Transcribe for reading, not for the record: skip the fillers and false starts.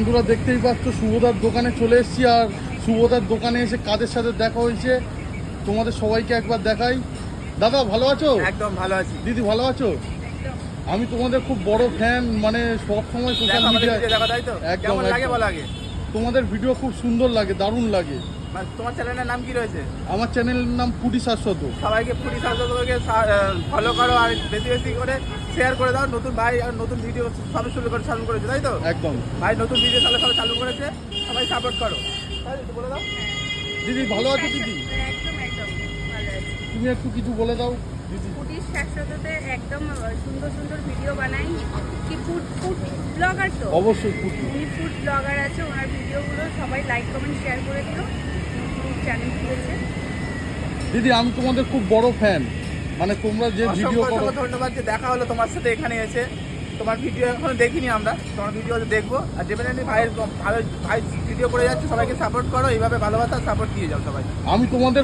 বন্ধুরা দেখতেই পাচ্ছ শুভদার দোকানে চলে এসেছি। আর শুভদার দোকানে এসে কাদের সাথে দেখা হয়েছে তোমাদের সবাইকে একবার দেখাই। দাদা ভালো আছো? একদম ভালো আছি। দিদি ভালো আছো? আমি তোমাদের খুব বড় ফ্যান, মানে সব সময় সোশ্যাল মিডিয়ায় একদম তোমাদের ভিডিও খুব সুন্দর লাগে, দারুণ লাগে। তোমার চ্যানেলের নাম কি রয়েছে? আমার চ্যানেলের নাম ফুডি শাশ্বত। সবাইকে ফুডি শাশ্বতকে ফলো করো আর বেশি বেশি করে শেয়ার করে দাও। নতুন ভাই আর নতুন ভিডিও সবে চালু করেছে, তাই তো? একদম ভাই নতুন ভিডিও সবে চালু করেছে, সবাই সাপোর্ট করো। তাই তো বলে দাও। দিদি ভালো আছো? দিদি একদম ভালো আছে। তুমি একটু কিছু বলে দাও দিদি। ফুডি শাশ্বততে একদম সুন্দর সুন্দর ভিডিও বানাই। কি ফুড ব্লগার তো? অবশ্যই ফুডি। উনি ফুড ব্লগার আছে, ওনার ভিডিওগুলো সবাই লাইক কমেন্ট শেয়ার করে দিও। চ্যানেল খুলেছে। দিদি আমি তোমাদের খুব বড় ফ্যান, মানে তোমরা যে ভিডিও করো। ধন্যবাদ যে দেখা হলো তোমার সাথে এখানে এসে। তোমার ভিডিও এখনো দেখিনি আমরা, তোমার ভিডিও দেখবো। আর ডেফিনেটলি ভাই ভিডিও করে যাচ্ছে, সবাইকে সাপোর্ট করো, এইভাবে ভালোবাসা সাপোর্ট দিয়ে যাও সবাই। আমি তোমাদের